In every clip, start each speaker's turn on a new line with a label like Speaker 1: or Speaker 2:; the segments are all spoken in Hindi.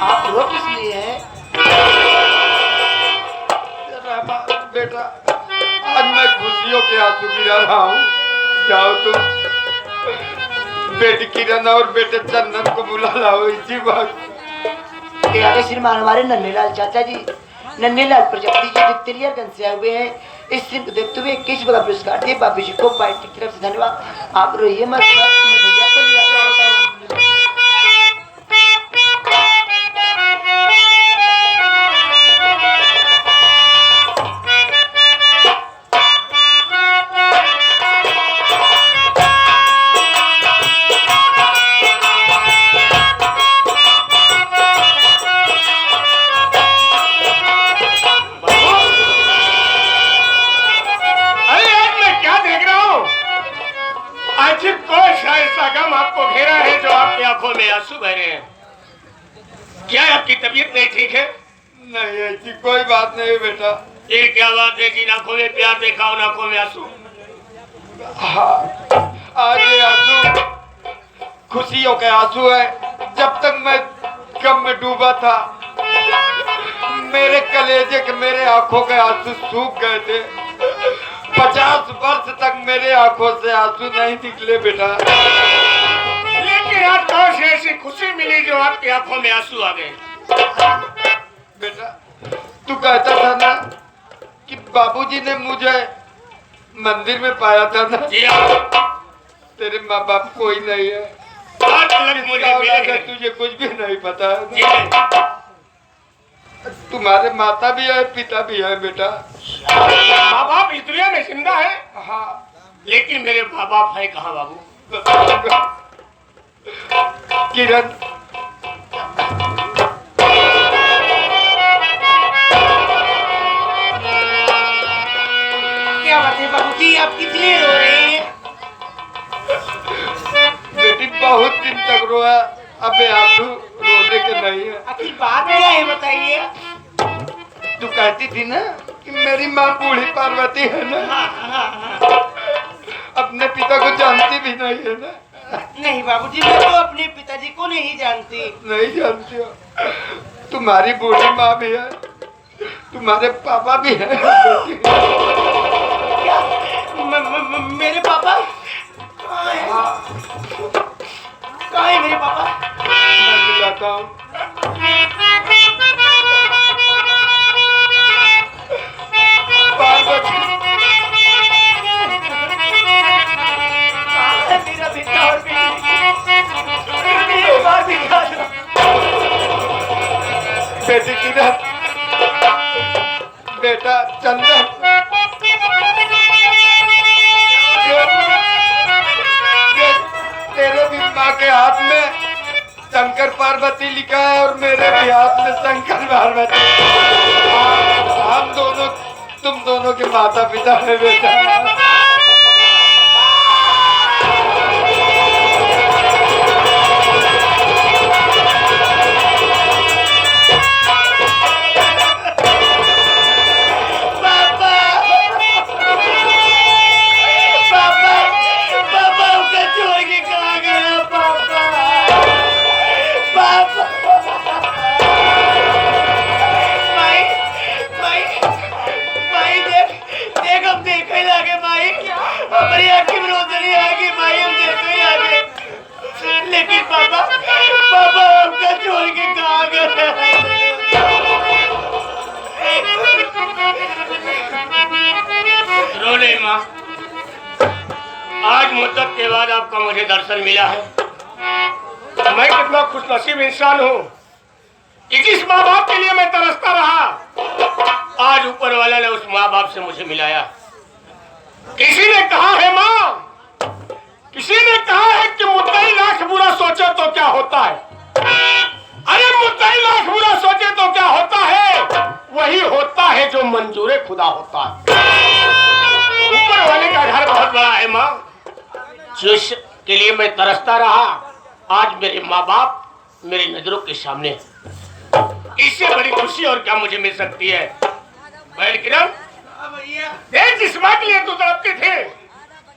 Speaker 1: आप रो किस लिए हैं?
Speaker 2: बेटा, आज मैं खुशियों के आंसू गिरा रहा हूँ। जाओ तुम बेटी किरण और बेटे चंदन को बुला लाओ इसी वक्त।
Speaker 1: आगे श्रीमान हमारे नन्हेलाल चाचा जी, नन्हेलाल प्रजापति जी डिप्टेरियागंज से आए हुए हैं। इस दिन को देखते हुए 21 का पुरस्कार दिए बापू जी को पार्टी की तरफ से धन्यवाद। आप रोइए मत, मैं भैया को ले आता हूं।
Speaker 3: आपको घेरा है जो आपकी आंखों में आंसू बह रहे हैं। क्या आपकी तबीयत नहीं ठीक है?
Speaker 2: नहीं ऐसी कोई बात नहीं बेटा।
Speaker 3: फिर क्या बात है? जिन आंखों में प्यार देखा उन आंखों में आंसू।
Speaker 2: हाँ, आज ये आंसू खुशियों के आंसू है। जब तक मैं गम में डूबा था मेरे कलेजे के मेरे आंखों के आंसू सूख गए थे। 50 वर्ष तक मेरे आंखों से आंसू नहीं निकले बेटा।
Speaker 3: लेकिन आज कौन सी ऐसी खुशी मिली जो आपकी आंखों में आंसू आ गए?
Speaker 2: बेटा, तू कहता था ना कि बाबूजी ने मुझे मंदिर में पाया था ना।
Speaker 3: जी हाँ।
Speaker 2: तेरे माँ बाप कोई नहीं है।
Speaker 3: मुझे मिले
Speaker 2: तुझे कुछ भी नहीं पता है।
Speaker 3: जी।
Speaker 2: तुम्हारे माता भी है पिता भी है बेटा।
Speaker 3: माँ बाप इस दुनिया में जिंदा है।
Speaker 2: हाँ,
Speaker 3: लेकिन मेरे माँ बाप है कहाँ बाबू?
Speaker 2: किरण,
Speaker 1: क्या बात है बाबूजी, आप कितने रो रहे हैं?
Speaker 2: बेटी बहुत दिन तक रोया, अब आंसू रोने के नहीं है।
Speaker 1: आखिर बात क्या है बताइए।
Speaker 2: तू कहती थी ना कि मेरी माँ बूढ़ी पार्वती है ना। अपने पिता को जानती भी नहीं है ना।
Speaker 1: नहीं बाबूजी, मैं तो अपने पिताजी को नहीं जानती।
Speaker 2: नहीं जानती हो? तुम्हारी बूढ़ी माँ भी है, तुम्हारे पापा भी है।
Speaker 1: क्या? मेरे पापा कहाँ है मेरे पापा?
Speaker 2: मैं मिलाता हूँ। पार्वती,
Speaker 1: मेरा बेटा और एक बार दिखा दो।
Speaker 2: बेटी किरण, बेटा चंदन, तेरे भी माँ के हाथ में शंकर पार्वती लिखा है और मेरे भी हाथ में शंकर पार्वती। हम दोनों तुम दोनों के माता पिता है बेटा।
Speaker 1: लेकिन पापा हमको छोड़ के कहाँ गए?
Speaker 3: रो ले माँ। आज मुद्दत के बाद आपका मुझे दर्शन मिला है। मैं कितना खुशनसीब इंसान हूँ कि जिस माँ बाप के लिए मैं तरसता रहा आज ऊपर वाला ने उस माँ बाप से मुझे मिलाया। किसी ने कहा है माँ, किसी ने कहा है कि मुद्दई लाख बुरा सोचे तो क्या होता है। अरे मुद्दई लाख बुरा सोचे तो क्या होता है, वही होता है जो मंजूरे खुदा होता है। ऊपर वाले का घर बहुत बड़ा है माँ, जिसके लिए मैं तरसता रहा आज मेरे माँ बाप मेरी नजरों के सामने। इससे बड़ी खुशी और क्या मुझे मिल सकती है। बैठ किरण, देख जिस माँ के लिए तू तड़पती थे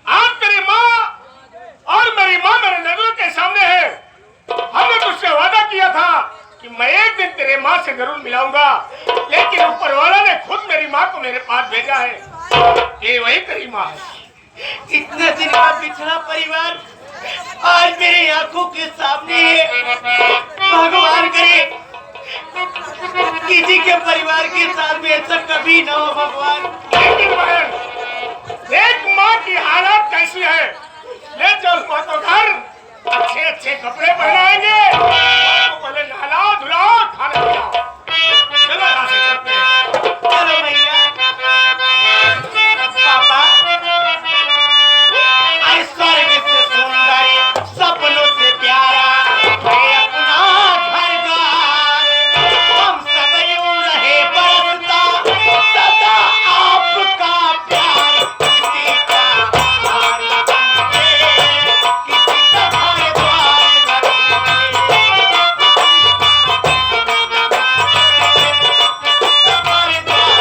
Speaker 3: आज तेरी माँ और मेरी माँ मेरे नजरों के सामने है। हमने तुझसे वादा किया था कि मैं एक दिन दिन तेरे माँ से जरूर मिलाऊंगा, लेकिन ऊपर वाला ने खुद मेरी माँ को मेरे पास भेजा है। ये वही तेरी माँ है।
Speaker 1: इतने दिन का पिछड़ा परिवार आज मेरी आंखों के सामने है। भगवान करे किसी के परिवार के साथ में ऐसा कभी ना हो भगवान।
Speaker 3: लेकिन बहन, देख माँ की हालत कैसी है। ले चल माँ को घर, अच्छे अच्छे कपड़े पहनाएंगे, माँ को पहले नहला धुला खाना खिलाओ। चलो यहाँ से चलते हैं।
Speaker 1: चलो भैया। पापा आज स्वर्ग से सुंदर सपनों से प्यारा है अपना घर द्वार। हम सब यूं रहे बरसता सदा आपका प्यार। किसी का हार न टूटे, किसी का घर द्वार न टूटे, घर द्वार।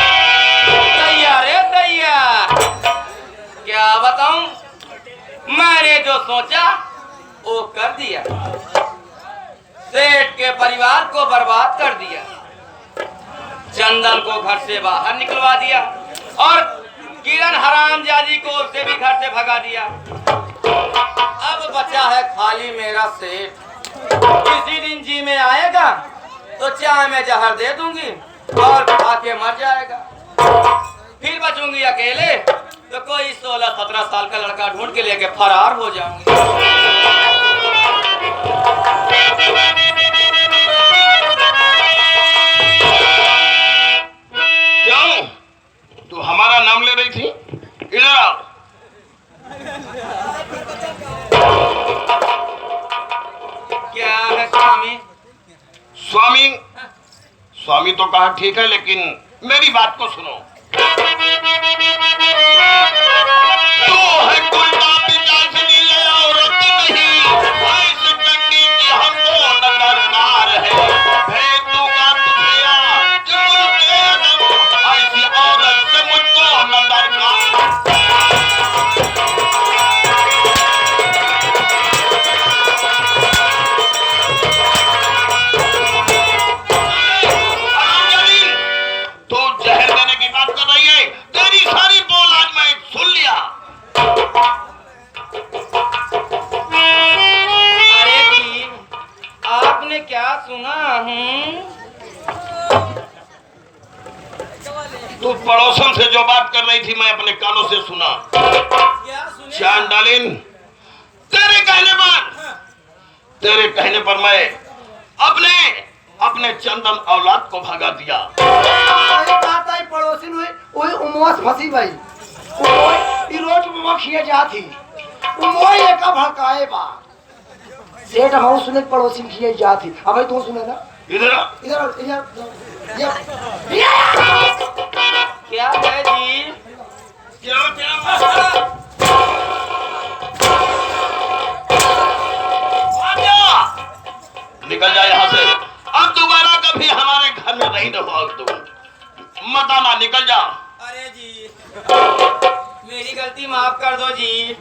Speaker 4: दैया रे दैया, क्या बताऊं, मैंने जो सोचा वो कर दिया। सेठ के परिवार को बर्बाद कर दिया, चंदन को घर से बाहर निकलवा दिया और किरण हरामजादी को उससे भी घर से भगा दिया। अब बचा है खाली मेरा सेठ। किसी दिन जी में आएगा तो चाय में जहर दे दूंगी और खा के मर जाएगा। फिर बचूंगी अकेले तो कोई 16-17 साल का लड़का ढूंढ के लेके फरार हो जाऊंगी।
Speaker 2: क्यों? तू हमारा नाम ले रही थी? इधर आओ।
Speaker 4: क्या है स्वामी?
Speaker 2: स्वामी स्वामी तो कहा ठीक है, लेकिन मेरी बात को सुनो। तू है गुलाबी चांदनी ले औरत नहीं, ऐसे टंगी कि हमको न दरकार है। भेज दूंगा तुझे आज मुझे दम, ऐसी औरत से मुझको न दरकार। तो जहर देने की बात कर रही है? तेरी सारी बोल आज मैं सुन लिया।
Speaker 4: अरे जी, आपने क्या सुना?
Speaker 2: तू पड़ोसन से जो बात कर रही थी मैं अपने कानों से सुना।
Speaker 4: क्या सुने?
Speaker 2: चांडालिन, तेरे कहने पर मैं अपने चंदन औलाद को भगा दिया।
Speaker 1: पड़ोसी हुए उमोस फंसी भाई ई रोज में खिए जाती उमोई का भड़काए बा सेठ हम सुने पड़ोसी खिए जाती। अब भाई तू सुने ना
Speaker 2: इधर आ।
Speaker 1: इधर इधर
Speaker 4: क्या है जी?
Speaker 2: क्या निकल जा यहाँ से। अब दोबारा कभी हमारे घर में नहीं रहो। तुम मत आना, निकल जा।
Speaker 4: अरे जी, मेरी गलती माफ कर दो जी,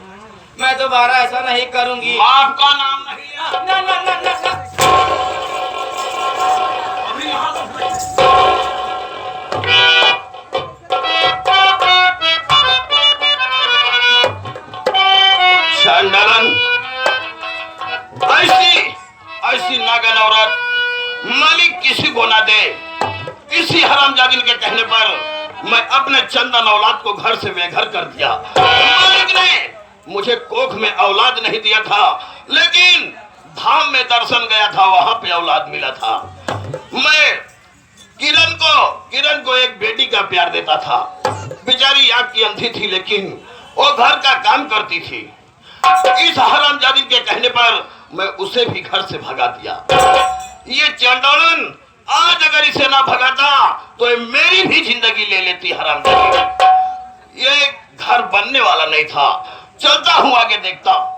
Speaker 4: मैं दोबारा ऐसा नहीं करूंगी।
Speaker 2: माफ का नाम नहीं लिया।
Speaker 4: ना ना ना ना ना।
Speaker 2: अभी यहाँ चंदन, ऐसी नागन औरत मालिक किसी को ना दे। इसी हरामजादी के कहने पर मैं अपने चंदन औलाद को घर से बेघर कर दिया। मालिक ने मुझे कोख में औलाद नहीं दिया था, लेकिन धाम में दर्शन गया था, वहां पे औलाद मिला था। मैं किरण को एक बेटी का प्यार देता था। बेचारी आग की अंधी थी, लेकिन वो घर का काम करती थी। इस हरामजादी के कहने पर मैं उसे भी घर से भगा दिया। ये चंडालन आज अगर इसे ना भगाता तो ये मेरी भी जिंदगी ले लेता।
Speaker 5: बेटी हरामजादी। ये घर बनने वाला नहीं था। चलता हूँ आगे देखता हूँ।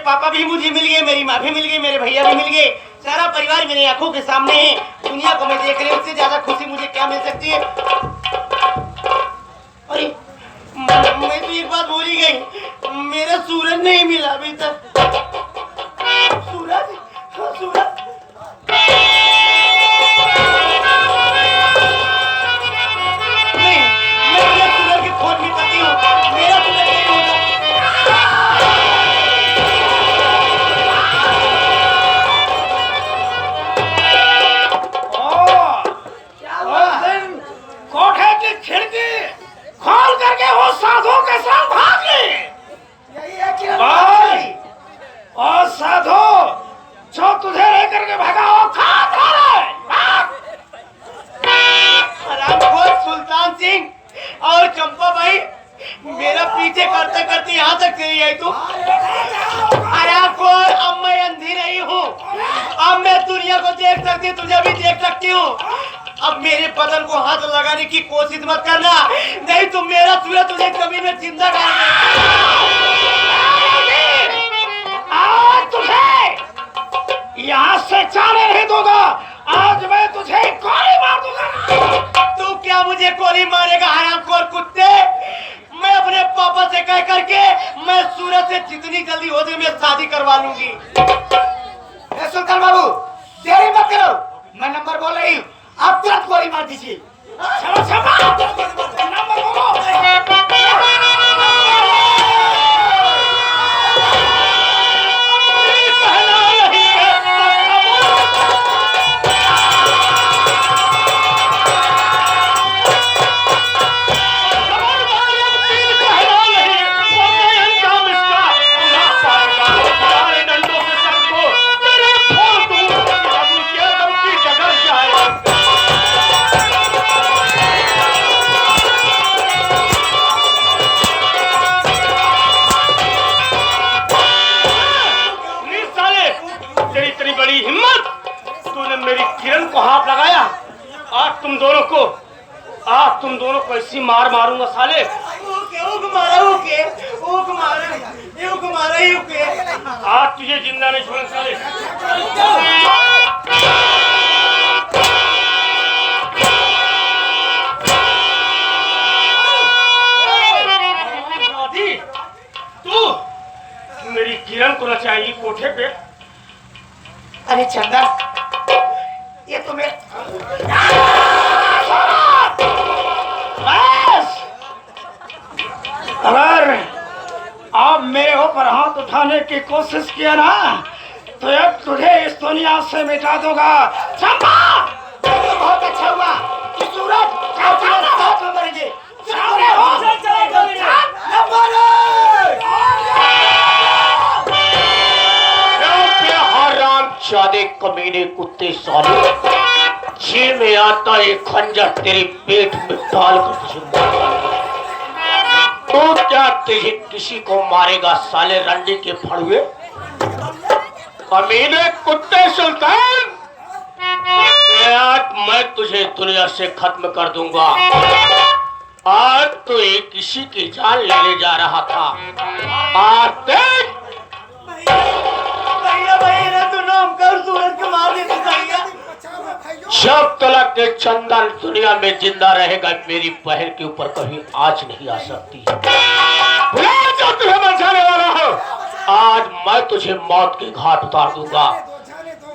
Speaker 3: पापा भी मुझे मिल गए, मेरी माँ भी मिल गई, मेरे भैया भी मिल गए, सारा परिवार मेरी आंखों के सामने है। दुनिया को मैं देख रही हूँ, उससे ज्यादा खुशी मुझे क्या मिल सकती है। अरे मैं तो एक बात भूल ही गई, मेरा सूरज नहीं मिला अभी तक। सूरज, हाँ सूरज। नहीं, मैं मेरा सूरज की खोज भी करती हूँ, मेरा सूरज नहीं होगा। कोठे की खिड़की खोल करके वो साधु के साथ भाग गई। भाई, और साधु जो तुझे लेकर के भागा वो कहाँ था रे? हरामखोर सुल्तान सिंह और चंपा भाई मेरा पीछे करते करते यहाँ तक चली आई तू। हरामखोर, अब मैं अंधी नहीं हूँ, अब मैं दुनिया को देख सकती, तुझे भी देख सकती हूँ। अब मेरे बदन को हाथ लगाने की कोशिश मत करना, नहीं तो मेरा सूरज तुझे कभी में जिंदा कर आज तुझे यहाँ से जाने नहीं दूंगा। आज मैं तुझे गोली मार दूंगा। तू क्या मुझे गोली मारेगा हरामखोर कुत्ते? मैं अपने पापा से कह करके मैं सूरज से जितनी जल्दी हो जाए मैं शादी करवा लूंगी। सुल्तान बाबू देरी मत करो, मैं नंबर बोल रही हूँ, आप तुरंत गोली मार दीजिए। नंबर बोलो। हाथ लगाया, आज तुम दोनों को ऐसी मार मारूंगा साले। आज तुझे जिंदा नहीं छोड़ साले। तू मेरी किरण को नचाएगी कोठे पे। अरे चंदन, ये तो मैं अगर आप मेरे ऊपर हाथ उठाने की कोशिश किया ना तो अब तुझे इस दुनिया से मिटा दूंगा। चंपा, तो बहुत अच्छा हुआ कि सूरज साथ में मरेंगे।
Speaker 6: हरामजादे कमीने कुत्ते साले, जी में आता ये खंजर तेरे पेट में डालकर तुझे तो क्या तुझे किसी को मारेगा साले रंडी के फड़ुए? कमीने कुत्ते सुल्तान, आज मैं तुझे दुनिया से खत्म कर दूंगा। आज तो एक किसी की जान लेने जा रहा था, आज देख जब तक के चंदन दुनिया में जिंदा रहेगा मेरी बहन के ऊपर कभी आँच नहीं आ सकती। जो तुझे बचाने वाला हो, आज मैं तुझे मौत के घाट उतार दूंगा।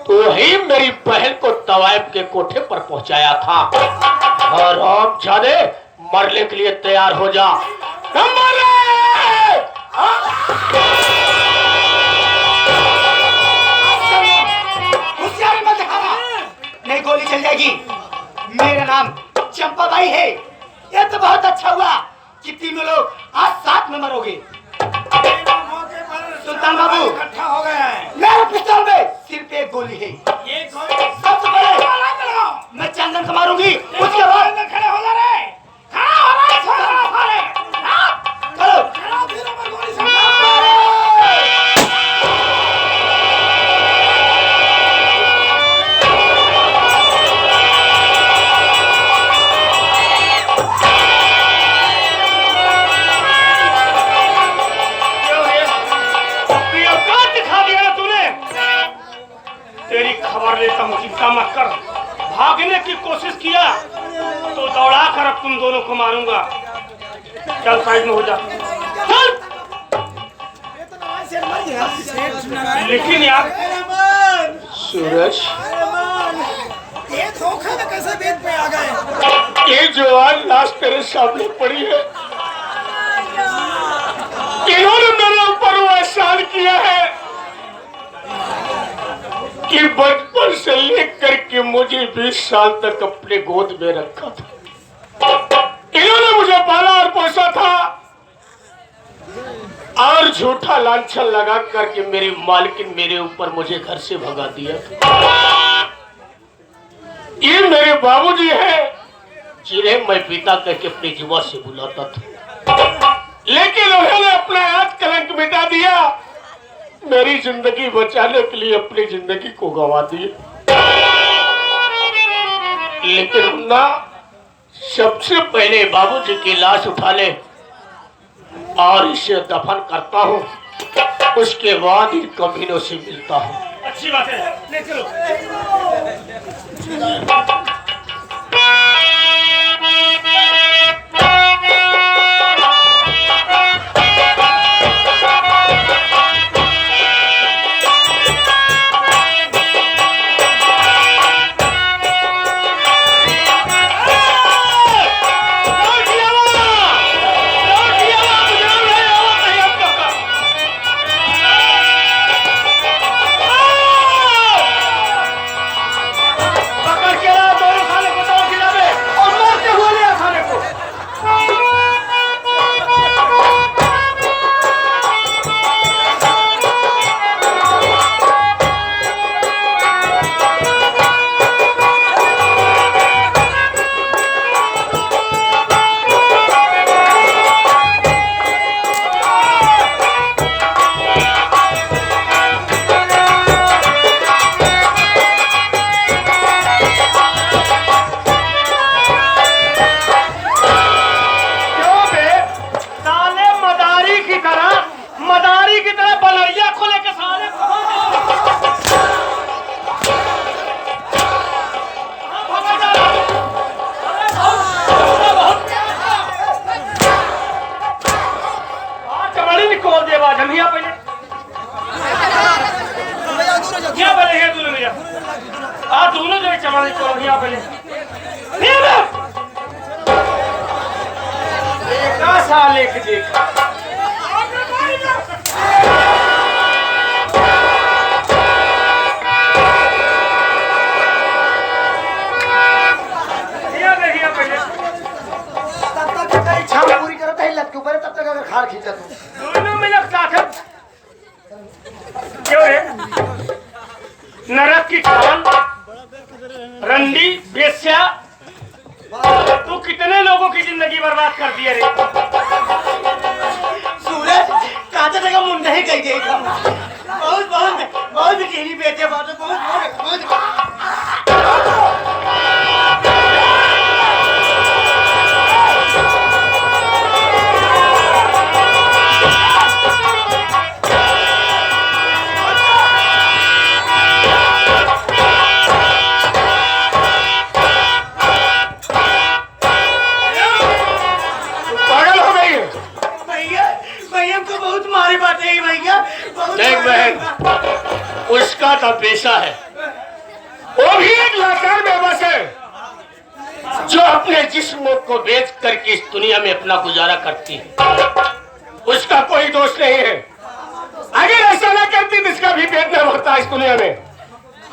Speaker 6: तू ही मेरी बहन को तवाइफ के कोठे पर पहुंचाया था और हम जाने मरने के लिए तैयार हो जा।
Speaker 3: नहीं गोली चल जाएगी। मेरा नाम चंपा बाई है। ये तो बहुत अच्छा हुआ कि तीनों लोग आज साथ में मरोगे। सुल्तान बाबू इकट्ठा हो गए हैं। मेरे पिस्तौल में सिर्फ एक गोली है। ये गोली सबसे पहले मैं चंदन को मारूंगी, उसके बाद खड़े हो जा रहे। तुम दोनों को मारूंगा। चल साइड में हो जा, चल। लेकिन यार
Speaker 6: सूरज,
Speaker 7: ये धोखा में कैसे बेत पे आ गए?
Speaker 6: ये जवान लाश तेरे सामने पड़ी है। इन्होंने मेरे ऊपर वो एहसान किया है कि बचपन से लेकर के मुझे 20 साल तक अपने गोद में रखा था। इन्होंने मुझे पाला और पोसा था और झूठा लांछन लगा करके मेरी मालकिन मेरे ऊपर मुझे घर से भगा दिया था। ये मेरे बाबूजी हैं जिन्हें मैं पिता कह के अपनी जुबान से बुलाता था, लेकिन उन्होंने अपना याद कलंक मिटा दिया। मेरी जिंदगी बचाने के लिए अपनी जिंदगी को गंवा दिया। लेकिन मुन्ना, सबसे पहले बाबूजी की लाश उठा ले और इसे दफन करता हूँ, उसके बाद इन कमीनों से मिलता हूँ।
Speaker 3: अच्छी बात है, ले चलो। नरक की खान, रंडी, बेस्या, तू कितने लोगों की जिंदगी बर्बाद कर दी रे।
Speaker 7: सूरज काते जगह मुंडा ही कह गई था। बहुत बहुत बहुत गहरी बेटे बात, बहुत बहुत
Speaker 6: देख बहन, उसका तो पेशा है, वो भी एक लाचार बेबस है जो अपने जिस्म को बेच करके इस दुनिया में अपना गुजारा करती है। उसका कोई दोष नहीं है। अगर ऐसा ना करती तो इसका भी पेट न भरता इस दुनिया में।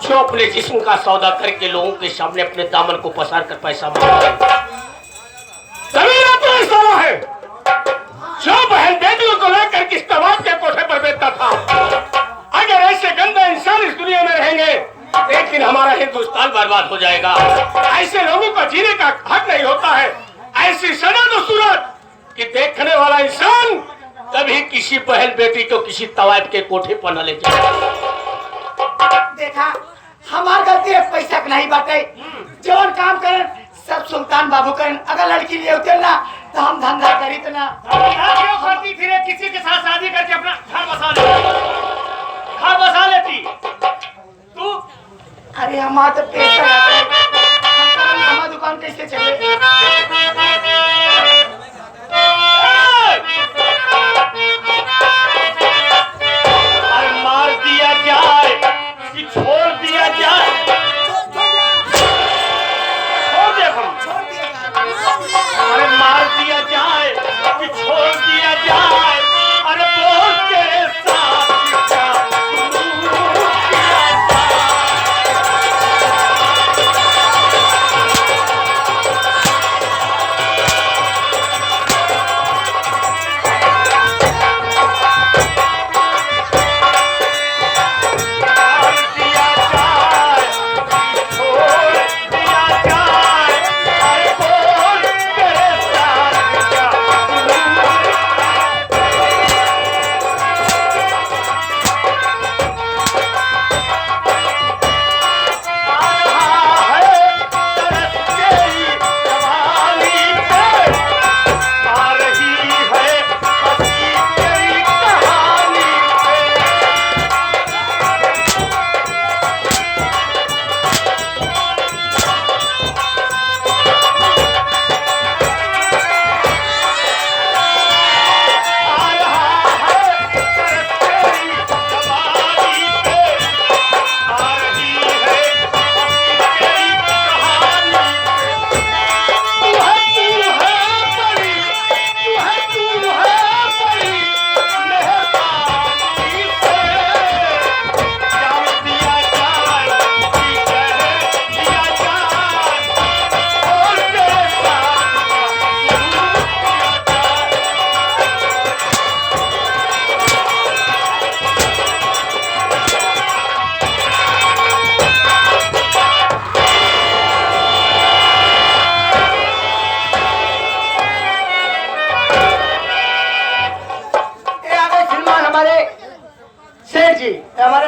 Speaker 6: जो अपने जिस्म का सौदा करके लोगों के सामने अपने दामन को पसार कर पैसा मांगता है, तभी ना तो ऐसा है जो बहन बेटियों को लेकर किस तवाब के कोठे पर बैठता था। अगर ऐसे गंदे इंसान इस दुनिया में रहेंगे, एक दिन हमारा हिंदुस्तान बर्बाद हो जाएगा। ऐसे लोगों का जीने का हक नहीं होता है। ऐसी सजा तो सूरत कि देखने वाला इंसान कभी किसी बहन बेटी को किसी तवाब के कोठे पर न ले जाए।
Speaker 7: देखा, हमार गलती है, पैसा नहीं बाटे। जौन काम करें सब सुल्तान बाबू करें। अगर लड़की लिए होते ना तो हम धंधा करी तो ना।
Speaker 3: क्यों करती फिर किसी के साथ शादी करके अपना घर बसा लेती तू?
Speaker 7: अरे हमारा तो पैसा हमारा दुकान कैसे चले?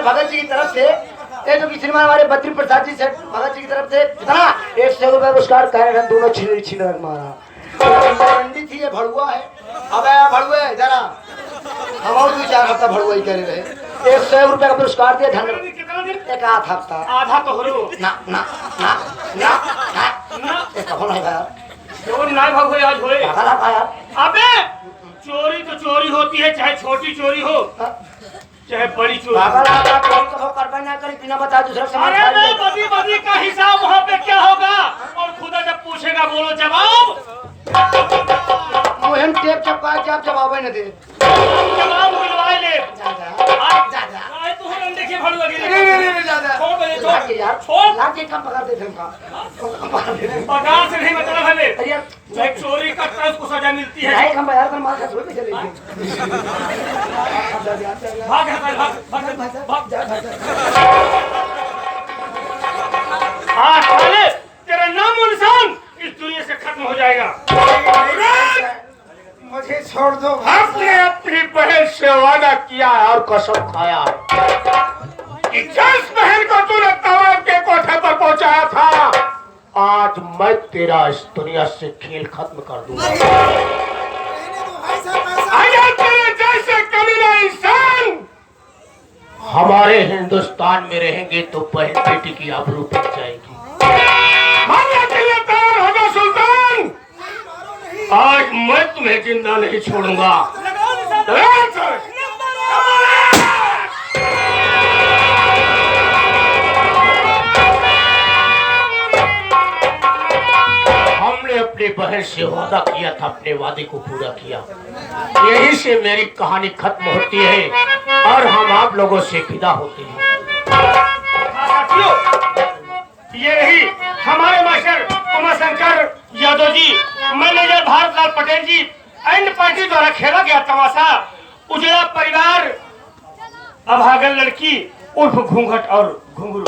Speaker 1: मास्टर भगत जी की तरफ से ये जो कि श्रीमान हमारे बद्री प्रसाद जी सेठ भगत जी की तरफ से कितना 100 रुपए पुरस्कार कह रहे हैं दोनों छिल मारा मंडी थी ये भड़ुआ है अब भड़ुए जरा हम और 2-4 हफ्ता भड़ुआ ही करे रहे 100 रुपए का पुरस्कार दिया धन्यवाद एक आध हफ्ता
Speaker 3: आधा तो हो
Speaker 1: ना ना ना ना ना ऐसा होना है यार
Speaker 3: चोरी ना भाग होए आज होए
Speaker 1: पागल है यार
Speaker 3: अबे चोरी तो चोरी होती है चाहे छोटी चोरी हो चाहे बड़ी चोरी
Speaker 1: पागल है कोई तो करबा ना करे बिना बताए दूसरा सामान
Speaker 3: अरे
Speaker 1: खा ले
Speaker 3: बदी बदी का हिसाब वहाँ पे क्या होगा और खुदा जब पूछेगा बोलो जवाब
Speaker 1: मोहन टेप चपका जब जवाब न दे
Speaker 3: जवाब मिलवाए ले
Speaker 1: जा जा
Speaker 3: आए तू हम देखिए भड़ू लगी
Speaker 1: नहीं जा जा
Speaker 3: छोड़ बजे
Speaker 1: लाग के यार
Speaker 3: छोड़
Speaker 1: लाग के कम पकड़ दे हमका
Speaker 3: पगार से नहीं मतलब हमें
Speaker 1: अरे यार
Speaker 3: मैं चोरी करता है उसको सजा मिलती है
Speaker 1: नहीं हम यार कर मार खा पे चले
Speaker 3: भाग भाग
Speaker 1: जा
Speaker 3: आज साले तेरा नाम और निशान इस दुनिया से खत्म हो जाएगा
Speaker 7: मुझे छोड़ दो
Speaker 6: आपने अपनी बहन से वादा किया है और कसम खाया है कि जिस बहन को तूने तवाब के कोठे पर पहुंचाया था आज मैं तेरा इस दुनिया से खेल खत्म कर दूंगा। अगर तेरे जैसे कमीना इंसान हमारे हिंदुस्तान में रहेंगे तो बहन बेटी की आबरू बिक जाएगी। मानने के लिए तैयार हो जाओ सुल्तान, आज मैं तुम्हें जिंदा नहीं छोड़ूंगा। हमने अपनी बहन से वादा किया था, अपने वादे को पूरा किया। यही से मेरी कहानी खत्म होती है और हम आप लोगों से विदा होते हैं।
Speaker 3: ये रही हमारे master Umashankar Yadav ji, manager Bharatlal Patel ji, and party द्वारा खेला गया तमाशा उजड़ा परिवार, अभागन लड़की उर्फ घूंघट और घुंघरू।